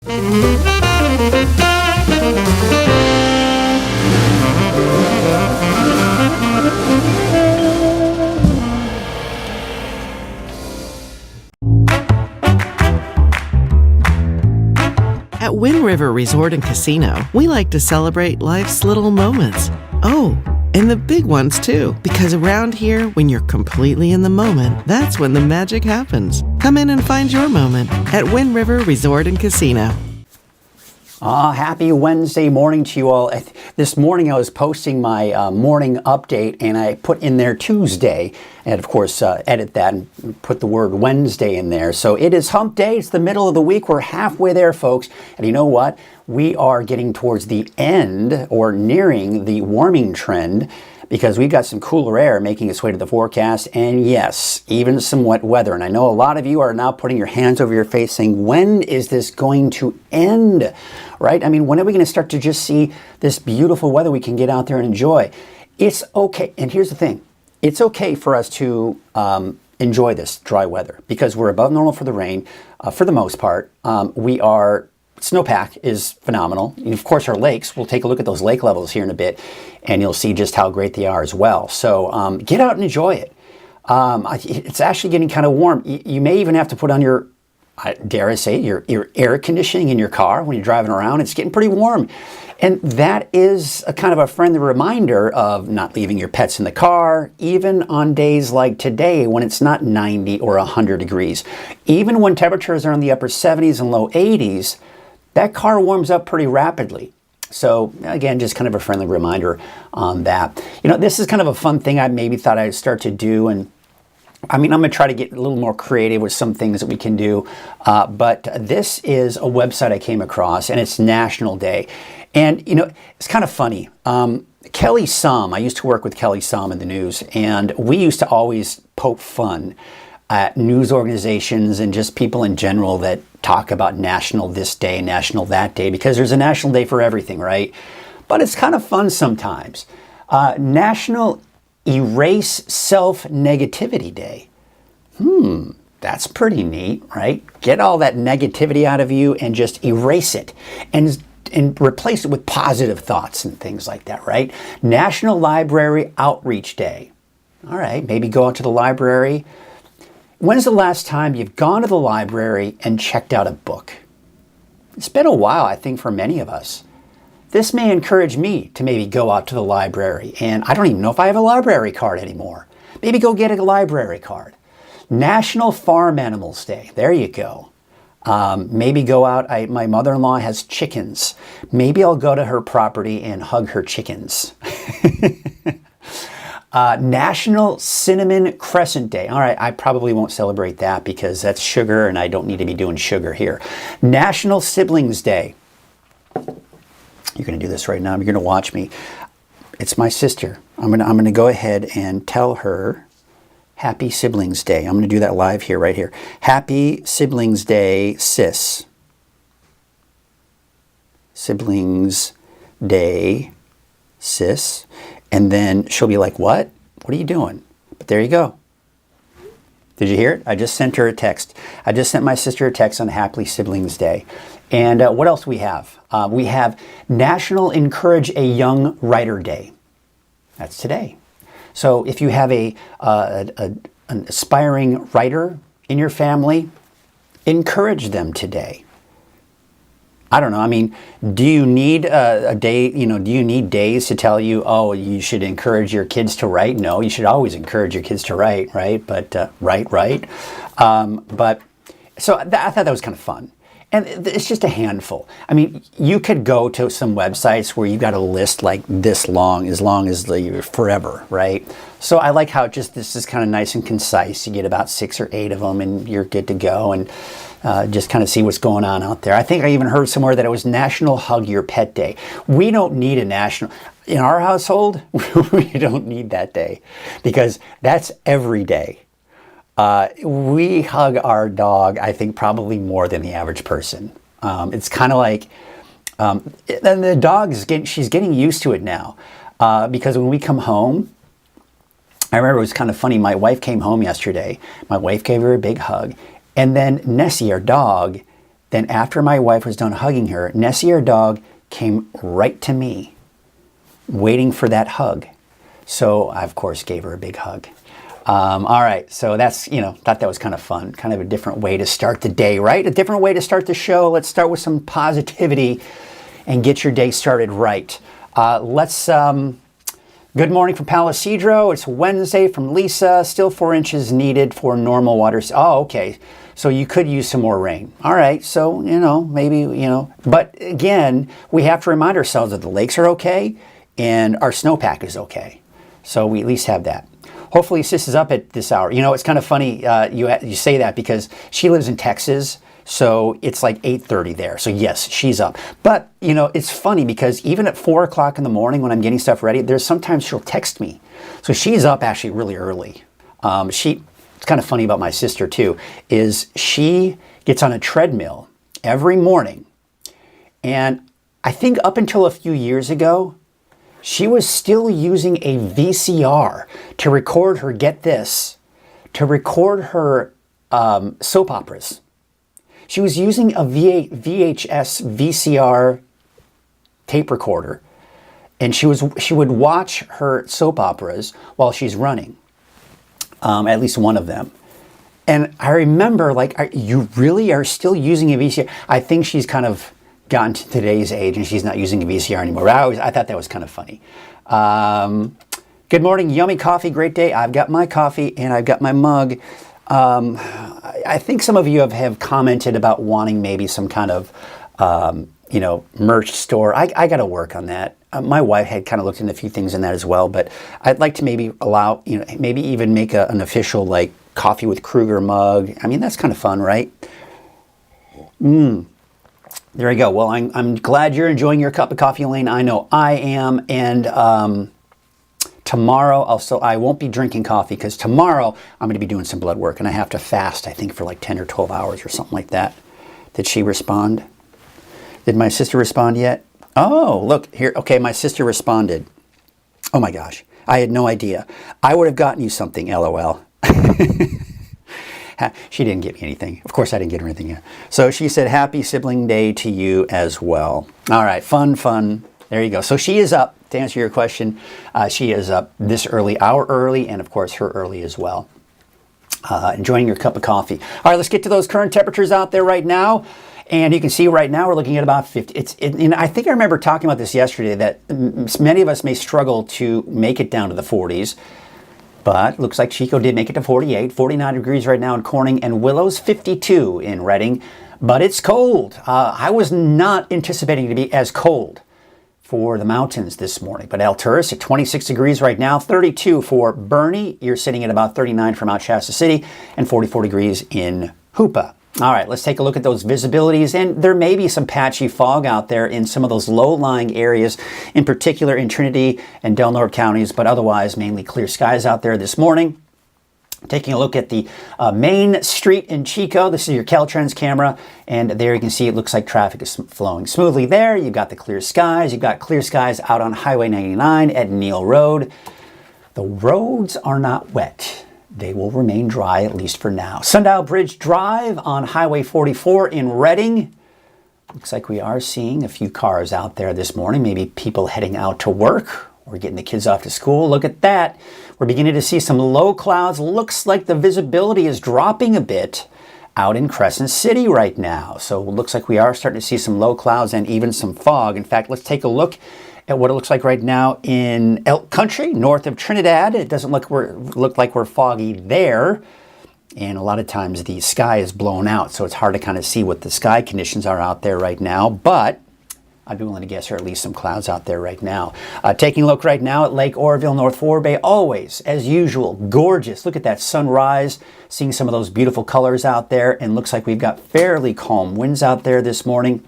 At Wind River Resort and Casino, we like to celebrate life's little moments. Oh, and the big ones too, because around here, when you're completely in the moment, that's when the magic happens. Come in and find your moment at Wind River Resort and Casino. Happy Wednesday morning to you all. This morning I was posting my morning update and I put in there Tuesday and of course edit that and put the word Wednesday in there. So it is hump day. It's the middle of the week. We're halfway there, folks. And you know what? We are getting towards the end or nearing the warming trend because we've got some cooler air making its way to the forecast, and yes, even some wet weather. And I know a lot of you are now putting your hands over your face saying, when is this going to end? Right? I mean, when are we going to start to just see this beautiful weather we can get out there and enjoy? It's okay. And here's the thing. It's okay for us to enjoy this dry weather because we're above normal for the rain for the most part. Snowpack is phenomenal. And of course, our lakes, we'll take a look at those lake levels here in a bit, and you'll see just how great they are as well. So get out and enjoy it. It's actually getting kind of warm. You may even have to put on your, dare I say, your air conditioning in your car when you're driving around. It's getting pretty warm. And that is a kind of a friendly reminder of not leaving your pets in the car, even on days like today when it's not 90 or 100 degrees. Even when temperatures are in the upper 70s and low 80s, that car warms up pretty rapidly. So again, just kind of a friendly reminder on that. You know, this is kind of a fun thing I maybe thought I'd start to do. And I mean, I'm going to try to get a little more creative with some things that we can do. But this is a website I came across, and it's National Day. And, you know, it's kind of funny. Kelly Somm, I used to work with Kelly Somm in the news, and we used to always poke fun at news organizations and just people in general that talk about national this day, national that day, because there's a national day for everything, right? But it's kind of fun sometimes. National Erase Self-Negativity Day. That's pretty neat, right? Get all that negativity out of you and just erase it and replace it with positive thoughts and things like that, right? National Library Outreach Day. All right, maybe go out to the library. When's the last time you've gone to the library and checked out a book? It's been a while, I think, for many of us. This may encourage me to maybe go out to the library, and I don't even know if I have a library card anymore. Maybe go get a library card. National Farm Animals Day. There you go. Maybe go out. My mother-in-law has chickens. Maybe I'll go to her property and hug her chickens. National Cinnamon Crescent Day. All right, I probably won't celebrate that because that's sugar and I don't need to be doing sugar here. National Siblings Day. You're going to do this right now. You're going to watch me. It's my sister. I'm going to go ahead and tell her Happy Siblings Day. I'm going to do that live here, right here. Happy Siblings Day, sis. Siblings Day, sis. And then she'll be like, what? What are you doing? But there you go. Did you hear it? I just sent her a text. I just sent my sister a text on Happy Siblings Day. And what else we have? We have National Encourage a Young Writer Day. That's today. So if you have an aspiring writer in your family, encourage them today. I don't know. I mean, do you need a day, do you need days to tell you, oh, you should encourage your kids to write? No, you should always encourage your kids to write, right? But, so I thought that was kind of fun. And it's just a handful. I mean, you could go to some websites where you've got a list like this long as forever, right? So I like how this is kind of nice and concise. You get about 6 or 8 of them and you're good to go and just kind of see what's going on out there. I think I even heard somewhere that it was National Hug Your Pet Day. We don't need a national, in our household, we don't need that day because that's every day. We hug our dog, I think, probably more than the average person. It's kind of like, and the dog she's getting used to it now. Because when we come home, I remember it was kind of funny. My wife came home yesterday. My wife gave her a big hug. And then Nessie, our dog, then after my wife was done hugging her, Nessie, our dog, came right to me, waiting for that hug. So I, of course, gave her a big hug. All right, so that's, thought that was kind of fun, kind of a different way to start the day, right? A different way to start the show. Let's start with some positivity and get your day started right. Good morning from Palo Cedro. It's Wednesday from Lisa. Still 4 inches needed for normal water. Oh, okay. So you could use some more rain. All right. So, maybe, but again, we have to remind ourselves that the lakes are okay and our snowpack is okay. So we at least have that. Hopefully Sis is up at this hour. It's kind of funny you say that because she lives in Texas. So it's like 8:30 there. So yes, she's up. But, it's funny because even at 4 o'clock in the morning when I'm getting stuff ready, there's sometimes she'll text me. So she's up actually really early. It's kind of funny about my sister too, is she gets on a treadmill every morning. And I think up until a few years ago, she was still using a VCR to record her, get this, to record her soap operas. She was using a VHS VCR tape recorder, and she would watch her soap operas while she's running, at least one of them. And I remember, you really are still using a VCR? I think she's kind of gotten to today's age and she's not using a VCR anymore. I thought that was kind of funny. Good morning, yummy coffee, great day. I've got my coffee and I've got my mug. I think some of you have commented about wanting maybe some kind of, merch store. I got to work on that. My wife had kind of looked into a few things in that as well, but I'd like to maybe allow, maybe even make an official coffee with Krueger mug. I mean, that's kind of fun, right? There you go. Well, I'm glad you're enjoying your cup of coffee, Elaine. I know I am. And tomorrow, I won't be drinking coffee because tomorrow I'm going to be doing some blood work and I have to fast, I think, for 10 or 12 hours or something like that. Did she respond? Did my sister respond yet? Oh, look here. Okay, my sister responded. Oh my gosh. I had no idea. I would have gotten you something, LOL. She didn't get me anything. Of course, I didn't get her anything yet. So she said, happy sibling day to you as well. All right, fun. There you go. So she is up, to answer your question. She is up this early, hour early, and of course, her early as well. Enjoying your cup of coffee. All right, let's get to those current temperatures out there right now. And you can see right now we're looking at about 50. I think I remember talking about this yesterday, that many of us may struggle to make it down to the 40s. But looks like Chico did make it to 48, 49 degrees right now in Corning, and Willows 52 in Redding. But it's cold. I was not anticipating to be as cold for the mountains this morning. But Alturas at 26 degrees right now, 32 for Bernie. You're sitting at about 39 for Mount Shasta City, and 44 degrees in Hoopa. All right, let's take a look at those visibilities, and there may be some patchy fog out there in some of those low-lying areas, in particular in Trinity and Del Norte counties, but otherwise mainly clear skies out there this morning. Taking a look at the main street in Chico. This is your Caltrans camera, and there you can see it looks like traffic is flowing smoothly there. You've got the clear skies. You've got clear skies out on Highway 99 at Neal Road. The roads are not wet. They will remain dry, at least for now. Sundial Bridge Drive on Highway 44 in Redding. Looks like we are seeing a few cars out there this morning. Maybe people heading out to work or getting the kids off to school. Look at that. We're beginning to see some low clouds. Looks like the visibility is dropping a bit out in Crescent City right now. So it looks like we are starting to see some low clouds and even some fog. In fact, let's take a look at what it looks like right now in Elk Country, north of Trinidad. It doesn't look like we're foggy there. And a lot of times the sky is blown out, so it's hard to kind of see what the sky conditions are out there right now. But I'd be willing to guess there are at least some clouds out there right now. Taking a look right now at Lake Oroville, North Forebay. Always, as usual, gorgeous. Look at that sunrise, seeing some of those beautiful colors out there. And looks like we've got fairly calm winds out there this morning.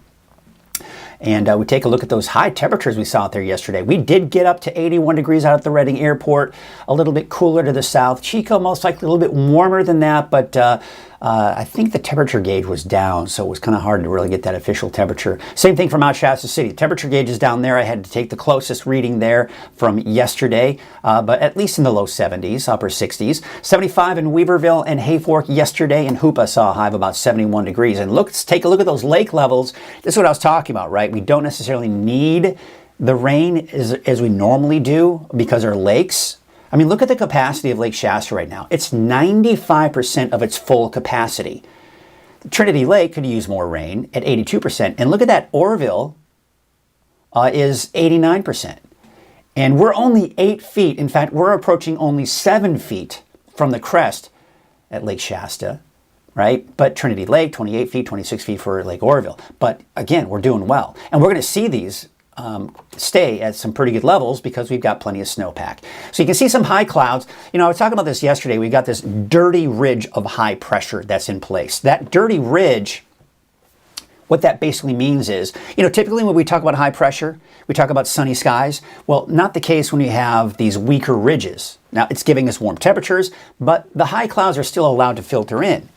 And we take a look at those high temperatures we saw out there yesterday. We did get up to 81 degrees out at the Redding Airport, a little bit cooler to the south. Chico, most likely a little bit warmer than that, but I think the temperature gauge was down, so it was kind of hard to really get that official temperature. Same thing for Mount Shasta City. Temperature gauge is down there. I had to take the closest reading there from yesterday, but at least in the low 70s, upper 60s. 75 in Weaverville and Hayfork yesterday, and Hoopa saw a high of about 71 degrees. And let's take a look at those lake levels. This is what I was talking about, right? We don't necessarily need the rain as we normally do because our lakes. I mean, look at the capacity of Lake Shasta right now. It's 95% of its full capacity. Trinity Lake could use more rain at 82%. And look at that, Oroville is 89%. And we're only 8 feet. In fact, we're approaching only 7 feet from the crest at Lake Shasta, right? But Trinity Lake, 28 feet, 26 feet for Lake Oroville. But again, we're doing well. And we're going to see these stay at some pretty good levels because we've got plenty of snowpack. So you can see some high clouds. You know, I was talking about this yesterday. We got this dirty ridge of high pressure that's in place. That dirty ridge, what that basically means is, you know, typically when we talk about high pressure, we talk about sunny skies. Well, not the case when we have these weaker ridges. Now, it's giving us warm temperatures, but the high clouds are still allowed to filter in.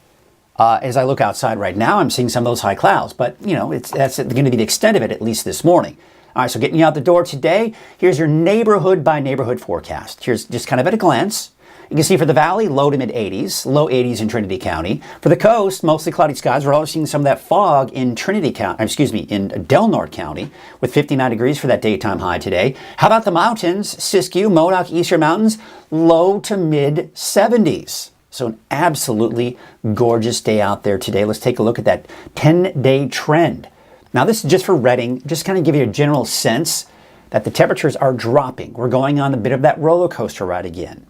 As I look outside right now, I'm seeing some of those high clouds, but, you know, that's going to be the extent of it, at least this morning. All right, so getting you out the door today, here's your neighborhood by neighborhood forecast. Here's just kind of at a glance. You can see for the valley, low to mid 80s, low 80s in Trinity County. For the coast, mostly cloudy skies. We're also seeing some of that fog in in Del Norte County with 59 degrees for that daytime high today. How about the mountains? Siskiyou, Modoc, Eastern Mountains, low to mid 70s. So an absolutely gorgeous day out there today. Let's take a look at that 10-day trend. Now this is just for Redding, just kind of give you a general sense that the temperatures are dropping. We're going on a bit of that roller coaster ride again.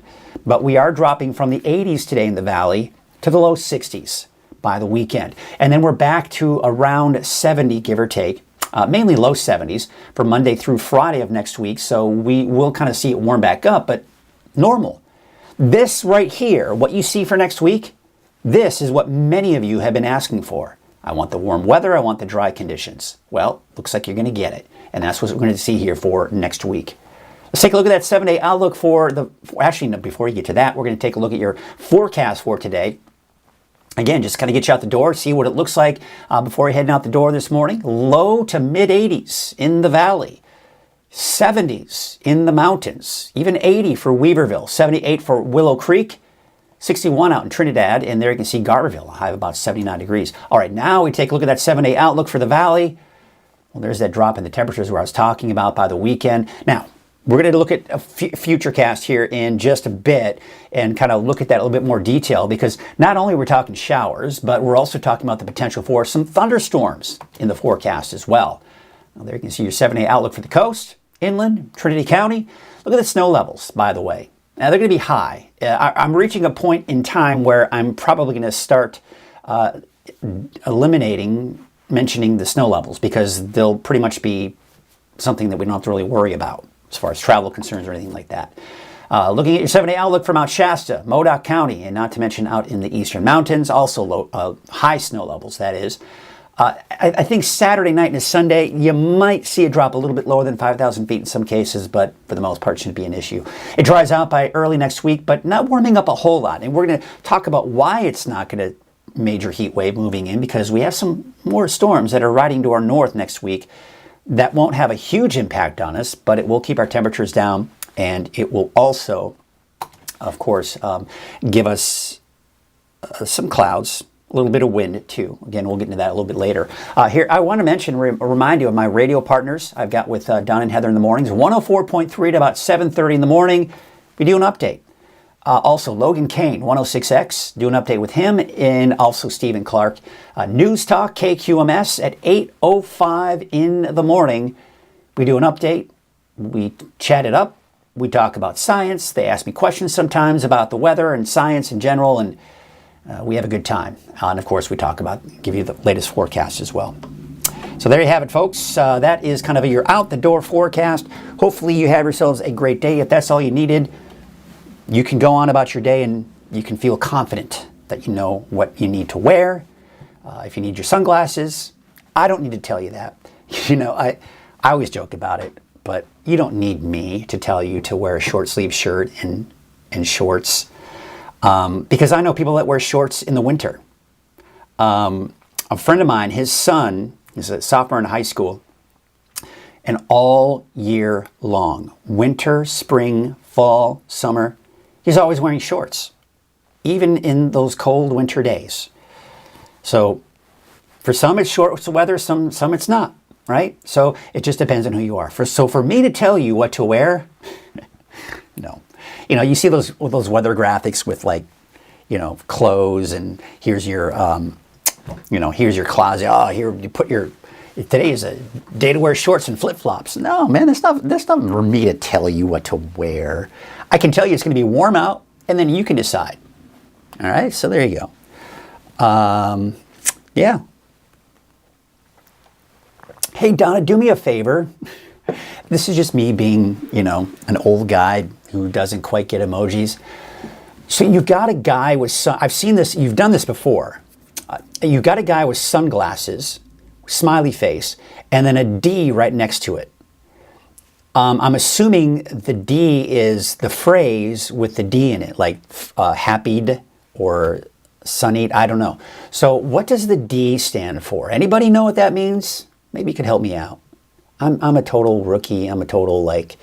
But we are dropping from the 80s today in the valley to the low 60s by the weekend. And then we're back to around 70, give or take, mainly low 70s for Monday through Friday of next week. So we will kind of see it warm back up, but normal. This right here, what you see for next week, this is what many of you have been asking for. I want the warm weather. I want the dry conditions. Well, looks like you're going to get it. And that's what we're going to see here for next week. Let's take a look at that 7-day outlook before you get to that, we're going to take a look at your forecast for today. Again, just kind of get you out the door, see what it looks like before you're heading out the door this morning. Low to mid 80s in the valley. 70s in the mountains. Even 80 for Weaverville. 78 for Willow Creek. 61 out in Trinidad, and there you can see Garberville, a high of about 79 degrees. All right, now we take a look at that 7-day outlook for the valley. Well, there's that drop in the temperatures where I was talking about by the weekend. Now, we're going to look at a future cast here in just a bit and kind of look at that a little bit more detail because not only we're talking showers, but we're also talking about the potential for some thunderstorms in the forecast as well. Now, there you can see your 7-day outlook for the coast, inland, Trinity County. Look at the snow levels, by the way. Now, they're going to be high. I'm reaching a point in time where I'm probably going to start mentioning the snow levels because they'll pretty much be something that we don't have to really worry about as far as travel concerns or anything like that. Looking at your 7-day outlook for Mount Shasta, Modoc County, and not to mention out in the eastern mountains, also high snow levels, that is. I think Saturday night and Sunday, you might see it drop a little bit lower than 5,000 feet in some cases, but for the most part, it shouldn't be an issue. It dries out by early next week, but not warming up a whole lot. And we're going to talk about why it's not going to major heat wave moving in, because we have some more storms that are riding to our north next week that won't have a huge impact on us, but it will keep our temperatures down, and it will also, of course, give us some clouds. A little bit of wind too. Again, we'll get into that a little bit later. Here, I want to remind you of my radio partners I've got with Don and Heather in the mornings. 104.3 at about 7:30 in the morning. We do an update. Also, Logan Kane, 106X, do an update with him, and also Stephen Clark. News Talk, KQMS, at 8:05 in the morning. We do an update. We chat it up. We talk about science. They ask me questions sometimes about the weather and science in general, and we have a good time. And of course, we give you the latest forecast as well. So there you have it, folks. That is kind of your out the door forecast. Hopefully you have yourselves a great day. If that's all you needed, you can go on about your day and you can feel confident that you know what you need to wear. If you need your sunglasses, I don't need to tell you that. You know, I always joke about it, but you don't need me to tell you to wear a short sleeve shirt and shorts. Because I know people that wear shorts in the winter. A friend of mine, his son is a sophomore in high school, and all year long, winter, spring, fall, summer, he's always wearing shorts, even in those cold winter days. So for some it's short weather, some it's not, right? So it just depends on who you are. So for me to tell you what to wear, no. You know, you see those weather graphics with, like, you know, clothes, and here's your, you know, here's your closet. Oh, here you put your, today is a day to wear shorts and flip-flops. No, man, that's not for me to tell you what to wear. I can tell you it's going to be warm out, and then you can decide. All right, so there you go. Yeah. Hey, Donna, do me a favor. This is just me being, you know, an old guy who doesn't quite get emojis. So you've got a guy with, I've seen this, you've done this before. You've got a guy with sunglasses, smiley face, and then a D right next to it. I'm assuming the D is the phrase with the D in it, like happied or sunnied, I don't know. So what does the D stand for? Anybody know what that means? Maybe you could help me out. I'm a total rookie. I'm a total, like,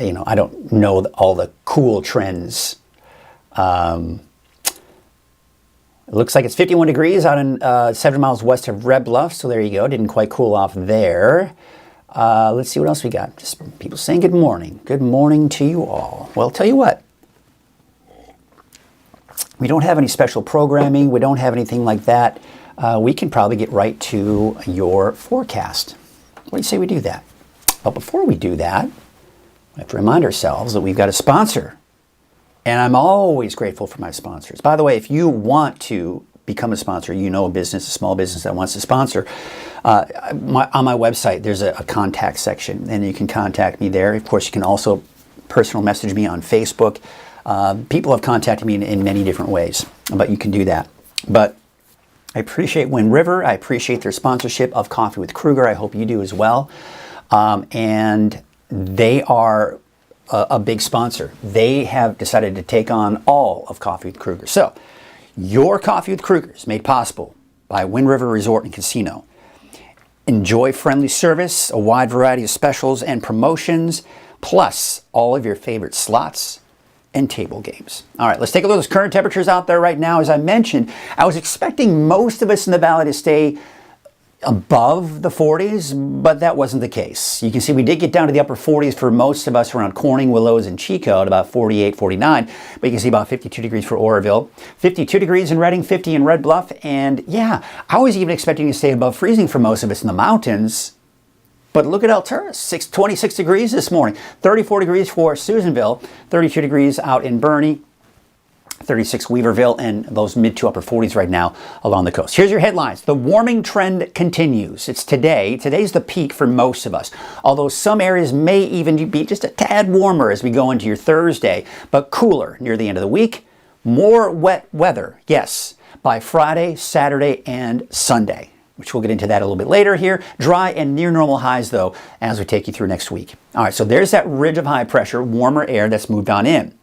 you know, I don't know all the cool trends. It looks like it's 51 degrees out in 7 miles west of Red Bluff. So there you go. Didn't quite cool off there. Let's see what else we got. Just people saying good morning. Good morning to you all. Well, tell you what. We don't have any special programming. We don't have anything like that. We can probably get right to your forecast. What do you say we do that? But before we do that, we have to remind ourselves that we've got a sponsor. And I'm always grateful for my sponsors. By the way, if you want to become a sponsor, you know, a small business that wants to sponsor, on my website, there's a contact section, and you can contact me there. Of course, you can also personal message me on Facebook. People have contacted me in many different ways, but you can do that. But I appreciate Wind River. I appreciate their sponsorship of Coffee with Krueger. I hope you do as well. And they are a big sponsor. They have decided to take on all of Coffee with Krueger. So your Coffee with Krueger is made possible by Wind River Resort and Casino. Enjoy friendly service, a wide variety of specials and promotions, plus all of your favorite slots and table games. All right, let's take a look at those current temperatures out there right now. As I mentioned, I was expecting most of us in the valley to stay above the 40s, but that wasn't the case. You can see we did get down to the upper 40s for most of us around Corning, Willows, and Chico at about 48, 49, but you can see about 52 degrees for Oroville, 52 degrees in Redding, 50 in Red Bluff, and yeah, I was even expecting to stay above freezing for most of us in the mountains. But look at Alturas, 26 degrees this morning, 34 degrees for Susanville, 32 degrees out in Bernie, 36 Weaverville, and those mid to upper 40s right now along the coast. Here's your headlines. The warming trend continues. It's today. Today's the peak for most of us, although some areas may even be just a tad warmer as we go into your Thursday, but cooler near the end of the week. More wet weather, yes, by Friday, Saturday, and Sunday, which we'll get into that a little bit later here. Dry and near normal highs, though, as we take you through next week. All right, so there's that ridge of high pressure, warmer air that's moved on in.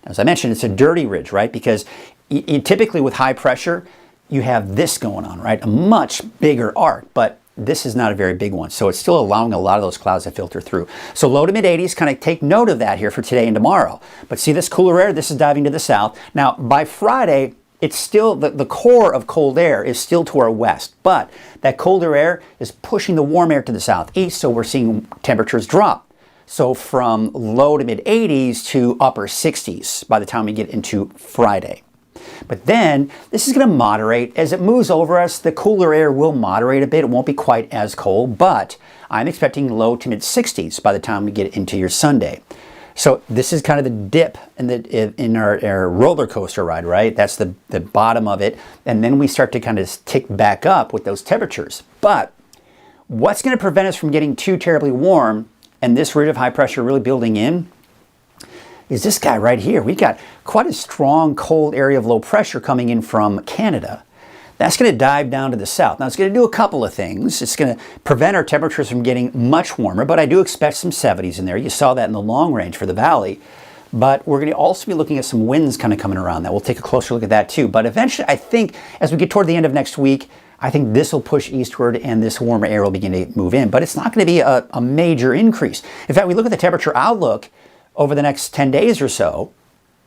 As I mentioned, it's a dirty ridge, right? Because typically with high pressure, you have this going on, right? A much bigger arc, but this is not a very big one. So it's still allowing a lot of those clouds to filter through. So low to mid 80s, kind of take note of that here for today and tomorrow. But see this cooler air? This is diving to the south. Now, by Friday, it's still, the core of cold air is still to our west, but that colder air is pushing the warm air to the southeast, so we're seeing temperatures drop. So from low to mid 80s to upper 60s by the time we get into Friday. But then this is going to moderate. As it moves over us, the cooler air will moderate a bit. It won't be quite as cold, but I'm expecting low to mid 60s by the time we get into your Sunday. So this is kind of the dip in our roller coaster ride, right? That's the bottom of it. And then we start to kind of tick back up with those temperatures. But what's going to prevent us from getting too terribly warm and this ridge of high pressure really building in is this guy right here. We've got quite a strong cold area of low pressure coming in from Canada. That's going to dive down to the south. Now, it's going to do a couple of things. It's going to prevent our temperatures from getting much warmer, but I do expect some 70s in there. You saw that in the long range for the valley. But we're going to also be looking at some winds kind of coming around that. We'll take a closer look at that too. But eventually, I think as we get toward the end of next week, I think this will push eastward and this warmer air will begin to move in. But it's not going to be a major increase. In fact, we look at the temperature outlook over the next 10 days or so,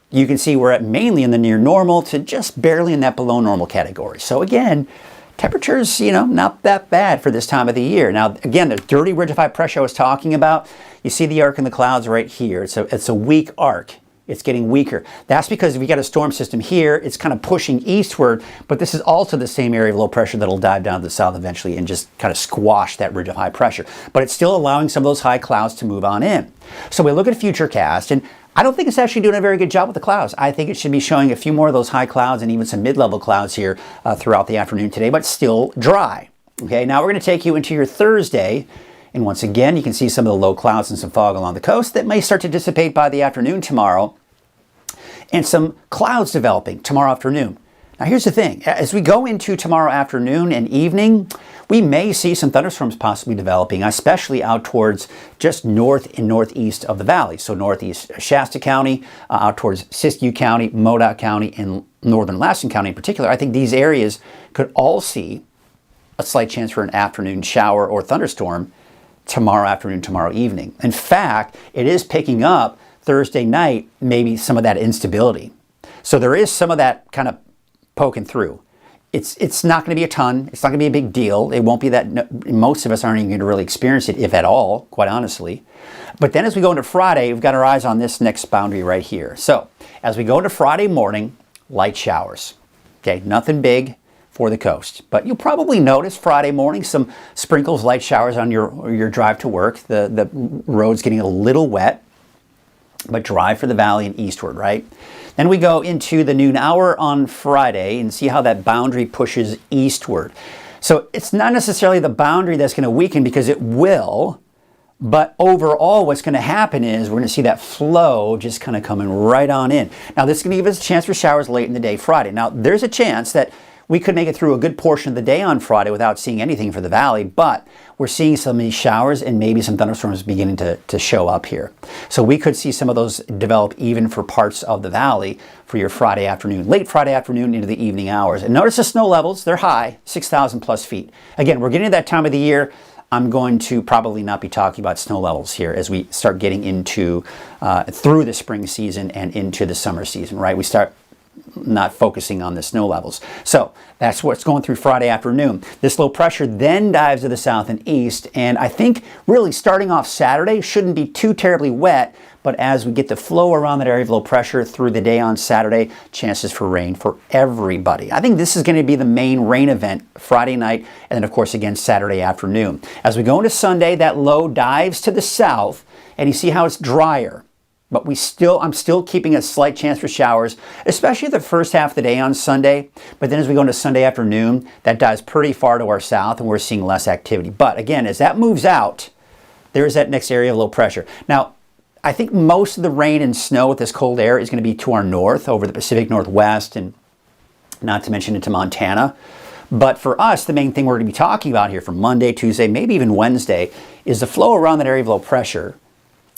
you can see we're at mainly in the near normal to just barely in that below normal category. So again, temperatures, not that bad for this time of the year. Now, again, the dirty ridge of high pressure I was talking about, you see the arc in the clouds right here. It's a weak arc. It's getting weaker. That's because we got a storm system here. It's kind of pushing eastward, but this is also the same area of low pressure that'll dive down to the south eventually and just kind of squash that ridge of high pressure. But it's still allowing some of those high clouds to move on in. So we look at Futurecast, and I don't think it's actually doing a very good job with the clouds. I think it should be showing a few more of those high clouds and even some mid-level clouds here throughout the afternoon today, but still dry. Okay, now we're going to take you into your Thursday. And once again, you can see some of the low clouds and some fog along the coast that may start to dissipate by the afternoon tomorrow. And some clouds developing tomorrow afternoon. Now here's the thing. As we go into tomorrow afternoon and evening, we may see some thunderstorms possibly developing, especially out towards just north and northeast of the valley. So northeast Shasta County, out towards Siskiyou County, Modoc County, and northern Lassen County in particular. I think these areas could all see a slight chance for an afternoon shower or thunderstorm tomorrow afternoon, tomorrow evening. In fact, it is picking up Thursday night, maybe some of that instability. So there is some of that kind of poking through. It's not going to be a ton. It's not going to be a big deal. It won't be that, most of us aren't even going to really experience it, if at all, quite honestly. But then as we go into Friday, we've got our eyes on this next boundary right here. So as we go into Friday morning, light showers. Okay, nothing big for the coast. But you'll probably notice Friday morning some sprinkles, light showers on your drive to work. The road's getting a little wet, but dry for the valley and eastward, right? Then we go into the noon hour on Friday and see how that boundary pushes eastward. So it's not necessarily the boundary that's going to weaken, because it will, but overall what's going to happen is we're going to see that flow just kind of coming right on in. Now this is going to give us a chance for showers late in the day Friday. Now there's a chance that we could make it through a good portion of the day on Friday without seeing anything for the valley, but we're seeing some of these showers and maybe some thunderstorms beginning to show up here. So we could see some of those develop even for parts of the valley for your Friday afternoon, late Friday afternoon into the evening hours. And notice the snow levels, they're high, 6,000 plus feet. Again, we're getting to that time of the year. I'm going to probably not be talking about snow levels here as we start getting into through the spring season and into the summer season, right? We start not focusing on the snow levels. So that's what's going through Friday afternoon. This low pressure then dives to the south and east, and I think really starting off Saturday shouldn't be too terribly wet, but as we get the flow around that area of low pressure through the day on Saturday, chances for rain for everybody. I think this is going to be the main rain event Friday night, and then of course again Saturday afternoon. As we go into Sunday, that low dives to the south, and you see how it's drier. But I'm still keeping a slight chance for showers, especially the first half of the day on Sunday. But then as we go into Sunday afternoon, that dives pretty far to our south and we're seeing less activity. But again, as that moves out, there is that next area of low pressure. Now, I think most of the rain and snow with this cold air is going to be to our north, over the Pacific Northwest, and not to mention into Montana. But for us, the main thing we're going to be talking about here for Monday, Tuesday, maybe even Wednesday, is the flow around that area of low pressure,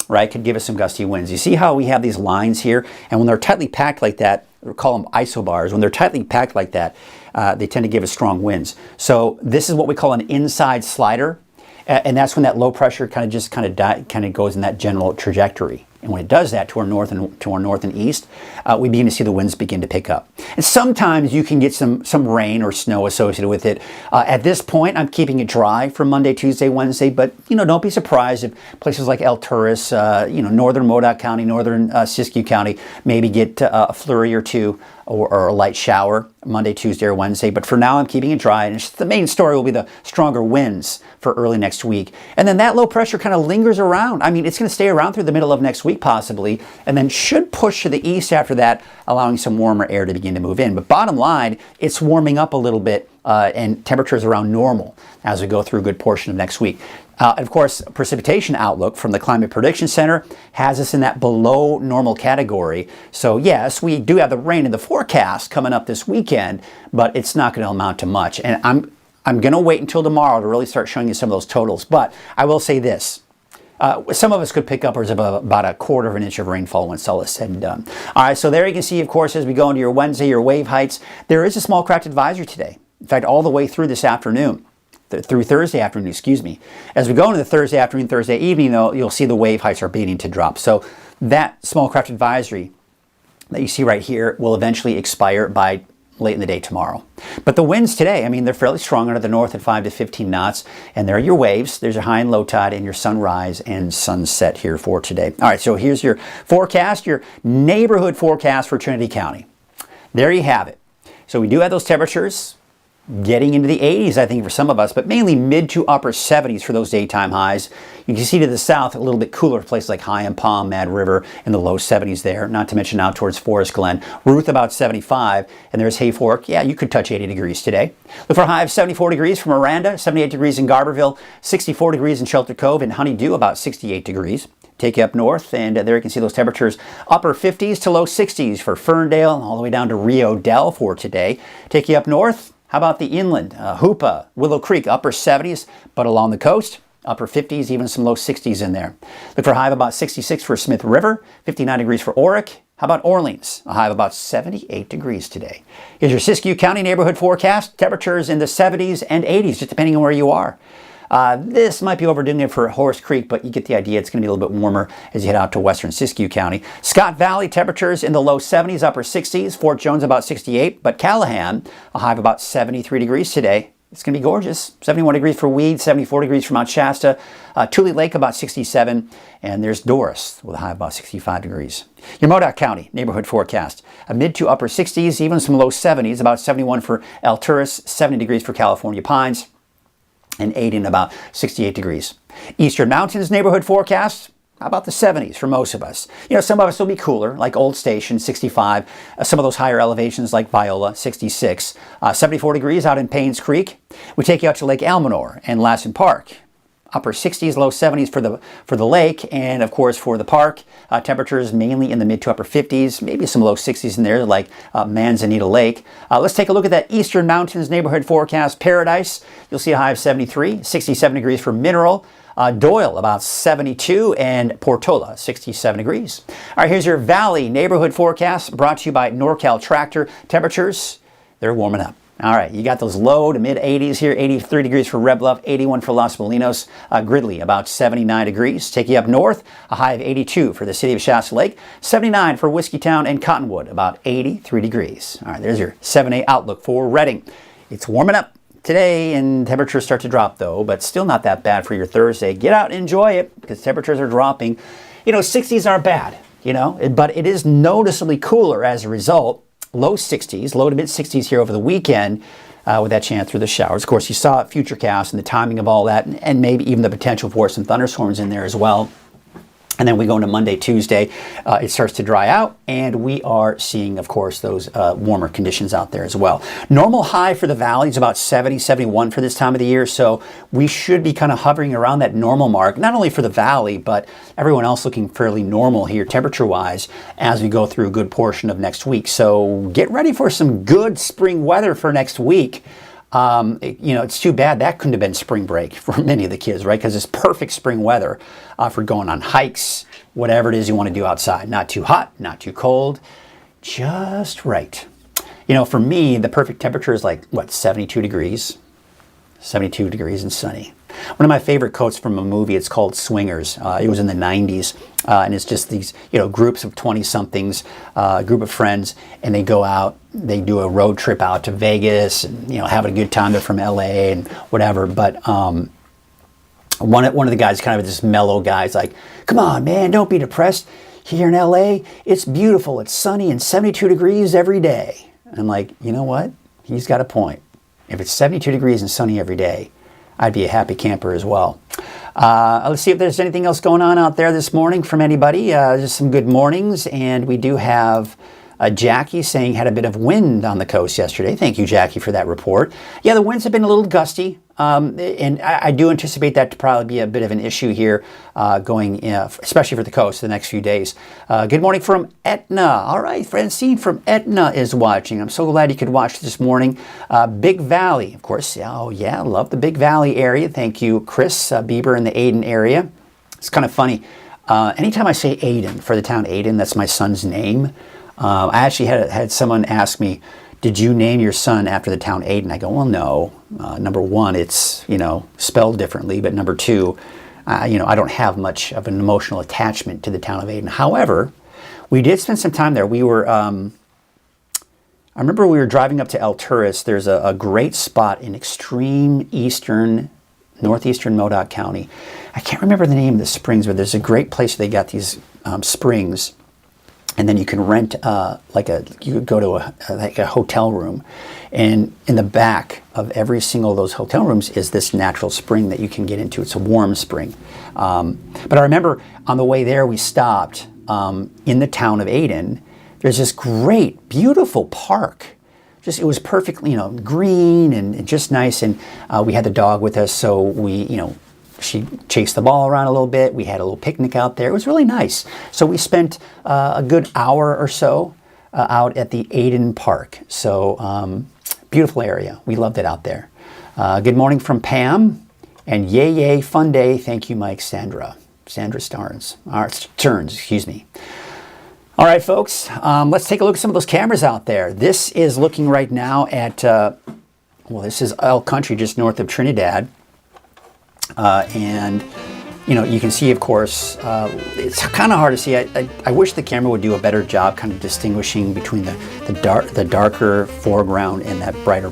right, could give us some gusty winds. You see how we have these lines here? And when they're tightly packed like that, we call them isobars. When they're tightly packed like that, they tend to give us strong winds. So this is what we call an inside slider. And that's when that low pressure kind of goes in that general trajectory. And when it does that to our north and east, we begin to see the winds begin to pick up. And sometimes you can get some rain or snow associated with it. At this point, I'm keeping it dry for Monday, Tuesday, Wednesday. But don't be surprised if places like El Turris, northern Modoc County, northern Siskiyou County, maybe get a flurry or two or a light shower Monday, Tuesday, or Wednesday. But for now, I'm keeping it dry. And the main story will be the stronger winds for early next week. And then that low pressure kind of lingers around. I mean, it's going to stay around through the middle of next week possibly, and then should push to the east after that, allowing some warmer air to begin to move in. But bottom line, it's warming up a little bit and temperatures around normal as we go through a good portion of next week. And of course, precipitation outlook from the Climate Prediction Center has us in that below normal category. So yes, we do have the rain in the forecast coming up this weekend, but it's not going to amount to much. And I'm going to wait until tomorrow to really start showing you some of those totals. But I will say this. Some of us could pick upwards of about a quarter of an inch of rainfall when it's all is said and done. All right, so there you can see, of course, as we go into your Wednesday, your wave heights, there is a small craft advisory today. In fact, all the way through this afternoon, through Thursday afternoon, excuse me. As we go into the Thursday afternoon, Thursday evening, though, you'll see the wave heights are beginning to drop. So that small craft advisory that you see right here will eventually expire by late in the day tomorrow. But the winds today, I mean, they're fairly strong out of the north at 5 to 15 knots. And there are your waves. There's your high and low tide and your sunrise and sunset here for today. All right, so here's your forecast, your neighborhood forecast for Trinity County. There you have it. So we do have those temperatures getting into the 80s, I think, for some of us, but mainly mid to upper 70s for those daytime highs. You can see to the south a little bit cooler places like High and Palm, Mad River in the low 70s there, not to mention out towards Forest Glen. Ruth about 75, and there's Hayfork. Yeah, you could touch 80 degrees today. Look for a high of 74 degrees for Miranda, 78 degrees in Garberville, 64 degrees in Shelter Cove, and Honeydew about 68 degrees. Take you up north, and there you can see those temperatures upper 50s to low 60s for Ferndale, all the way down to Rio Dell for today. Take you up north. How about the inland? Hoopa, Willow Creek, upper 70s, but along the coast, upper 50s, even some low 60s in there. Look for a high of about 66 for Smith River, 59 degrees for Oric. How about Orleans? A high of about 78 degrees today. Here's your Siskiyou County neighborhood forecast. Temperatures in the 70s and 80s, just depending on where you are. This might be overdoing it for Horse Creek, but you get the idea. It's going to be a little bit warmer as you head out to western Siskiyou County. Scott Valley, temperatures in the low 70s, upper 60s. Fort Jones about 68, but Callahan, a high of about 73 degrees today. It's going to be gorgeous. 71 degrees for Weed, 74 degrees for Mount Shasta. Tule Lake about 67, and there's Doris with a high of about 65 degrees. Your Modoc County neighborhood forecast, a mid to upper 60s, even some low 70s, about 71 for Alturas, 70 degrees for California Pines, and 80 and about 68 degrees. Eastern Mountains neighborhood forecast, how about the 70s for most of us? You know, some of us will be cooler, like Old Station, 65. Some of those higher elevations like Viola, 66. 74 degrees out in Paynes Creek. We take you out to Lake Almanor and Lassen Park. Upper 60s, low 70s for the lake, and of course for the park. Temperatures mainly in the mid to upper 50s, maybe some low 60s in there like Manzanita Lake. Let's take a look at that Eastern Mountains neighborhood forecast. Paradise, you'll see a high of 73, 67 degrees for Mineral. Doyle about 72, and Portola 67 degrees. All right, here's your Valley neighborhood forecast brought to you by NorCal Tractor. Temperatures, they're warming up. All right, you got those low to mid 80s here, 83 degrees for Red Bluff, 81 for Los Molinos, Gridley about 79 degrees. Take you up north, a high of 82 for the city of Shasta Lake, 79 for Whiskeytown and Cottonwood, about 83 degrees. All right, there's your 7-day outlook for Redding. It's warming up today, and temperatures start to drop though, but still not that bad for your Thursday. Get out and enjoy it because temperatures are dropping. You know, 60s aren't bad, you know, but it is noticeably cooler as a result. Low 60s, low to mid 60s here over the weekend with that chance through the showers. Of course, you saw Futurecast and the timing of all that, and maybe even the potential for some thunderstorms in there as well. And then we go into Monday, Tuesday, it starts to dry out, and we are seeing, of course, those warmer conditions out there as well. Normal high for the valley is about 70, 71 for this time of the year, so we should be kind of hovering around that normal mark, not only for the valley, but everyone else looking fairly normal here temperature-wise as we go through a good portion of next week. So get ready for some good spring weather for next week. You know, it's too bad that couldn't have been spring break for many of the kids, right? Because it's perfect spring weather for going on hikes, whatever it is you want to do outside. Not too hot, not too cold, just right. You know, for me, the perfect temperature is like, what, 72 degrees? 72 degrees and sunny. One of my favorite quotes from a movie, it's called Swingers. It was in the 90s, and it's just these, you know, groups of 20-somethings, a group of friends, and they go out, they do a road trip out to Vegas, and, you know, having a good time. They're from LA and whatever, but one of the guys, kind of this mellow guy, is like, come on, man, don't be depressed. Here in LA, it's beautiful, it's sunny, and 72 degrees every day. And I'm like, you know what? He's got a point. If it's 72 degrees and sunny every day, I'd be a happy camper as well. Let's see if there's anything else going on out there this morning from anybody. Just some good mornings, and we do have Jackie saying had a bit of wind on the coast yesterday. Thank you, Jackie, for that report. Yeah, the winds have been a little gusty, and I do anticipate that to probably be a bit of an issue here going, especially for the coast the next few days. Good morning from Etna. All right, Francine from Etna is watching. I'm so glad you could watch this morning. Big Valley, of course. Oh, yeah, love the Big Valley area. Thank you, Chris Bieber in the Aden area. It's kind of funny. Anytime I say Aden, for the town Aden, that's my son's name. I actually had someone ask me, did you name your son after the town Aden? I go, well, no. Number one, it's, spelled differently. But number two, I don't have much of an emotional attachment to the town of Aden. However, we did spend some time there. We were, I remember we were driving up to El Turris. There's a great spot in extreme northeastern Modoc County. I can't remember the name of the springs, but there's a great place where they got these springs. And then you can rent you could go to a hotel room, and in the back of every single of those hotel rooms is this natural spring that you can get into. It's a warm spring. But I remember on the way there we stopped in the town of Aden. There's this great, beautiful park. It was perfectly green and just nice. And we had the dog with us, so we she chased the ball around a little bit. We had a little picnic out there. It was really nice. So we spent a good hour or so out at the Aden Park. So beautiful area. We loved it out there. Good morning from Pam. And yay, fun day. Thank you, Mike, Sandra Stearns, excuse me. All right, folks, let's take a look at some of those cameras out there. This is looking right now at, this is Elk Country just north of Trinidad. And you can see, of course, it's kind of hard to see. I wish the camera would do a better job kind of distinguishing between the darker foreground and that brighter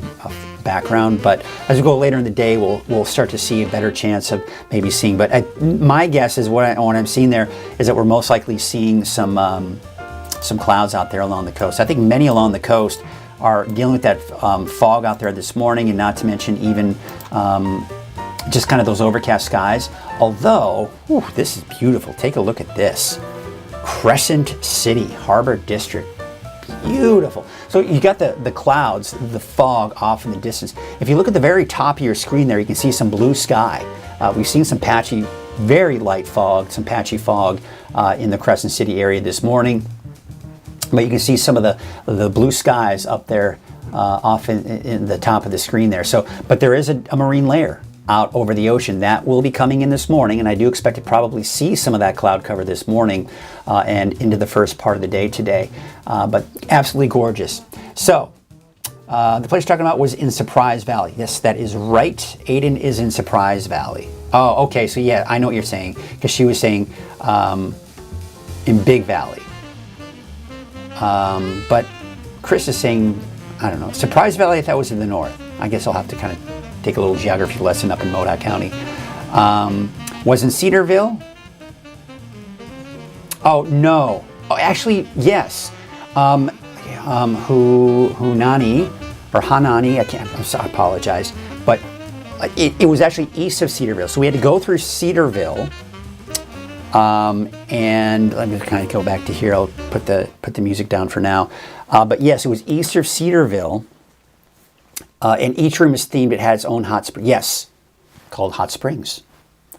background. But as we go later in the day, we'll start to see a better chance of maybe seeing. But my guess is what I'm seeing there is that we're most likely seeing some clouds out there along the coast. I think many along the coast are dealing with that fog out there this morning, and not to mention even just kind of those overcast skies. Although, this is beautiful. Take a look at this. Crescent City, Harbor District. Beautiful. So you got the clouds, the fog off in the distance. If you look at the very top of your screen there, you can see some blue sky. We've seen some patchy, very light fog, some patchy fog in the Crescent City area this morning. But you can see some of the blue skies up there off in the top of the screen there. So, but there is a marine layer out over the ocean that will be coming in this morning, and I do expect to probably see some of that cloud cover this morning and into the first part of the day today. But absolutely gorgeous. So the place you're talking about was in Surprise Valley. Yes, that is right. Aden is in Surprise Valley. Oh, okay. So yeah, I know what you're saying, because she was saying in Big Valley. But Chris is saying, I don't know, Surprise Valley, I thought was in the north. I guess I'll have to kind of take a little geography lesson up in Modoc County. Was in Cedarville? Oh, no. Oh, actually, yes. Hunani, or Hanani, I apologize. But it was actually east of Cedarville. So we had to go through Cedarville. And let me kind of go back to here. I'll put the music down for now. But yes, it was east of Cedarville. And each room is themed. It had its own hot spring. Yes, called Hot Springs.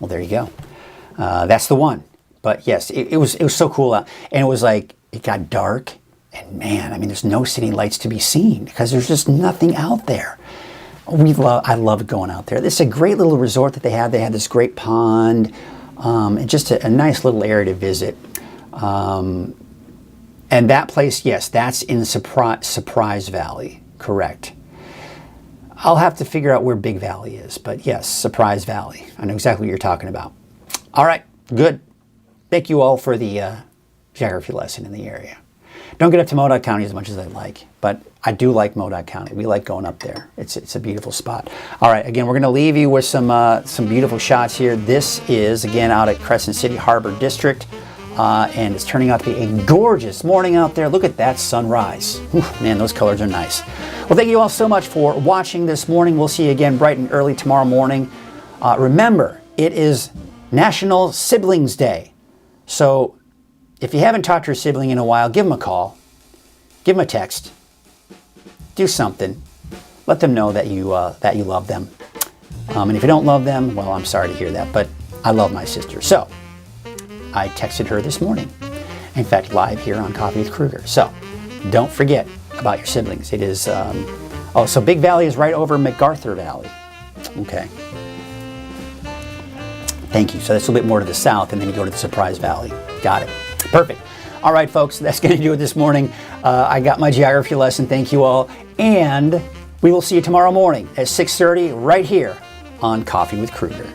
Well, there you go. That's the one. But yes, it was so cool out. And it was like, it got dark. And man, I mean, there's no city lights to be seen because there's just nothing out there. I love going out there. This is a great little resort that they have. They have this great pond. And just a nice little area to visit. And that place, yes, that's in Surprise Valley. Correct. I'll have to figure out where Big Valley is, but yes, Surprise Valley. I know exactly what you're talking about. All right, good. Thank you all for the geography lesson in the area. Don't get up to Modoc County as much as I'd like, but I do like Modoc County. We like going up there. It's a beautiful spot. All right, again, we're going to leave you with some beautiful shots here. This is, again, out at Crescent City Harbor District, and it's turning out to be a gorgeous morning out there. Look at that sunrise. Whew, man, those colors are nice. Well, thank you all so much for watching this morning. We'll see you again bright and early tomorrow morning. Remember, it is National Siblings Day. So if you haven't talked to your sibling in a while, give them a call. Give them a text. Do something. Let them know that you love them. And if you don't love them, well, I'm sorry to hear that, but I love my sister. So I texted her this morning. In fact, live here on Coffee with Krueger. So don't forget about your siblings. It is, so Big Valley is right over MacArthur Valley. Okay. Thank you. So that's a little bit more to the south, and then you go to the Surprise Valley. Got it. Perfect. All right, folks, that's going to do it this morning. I got my geography lesson. Thank you all. And we will see you tomorrow morning at 6:30 right here on Coffee with Krueger.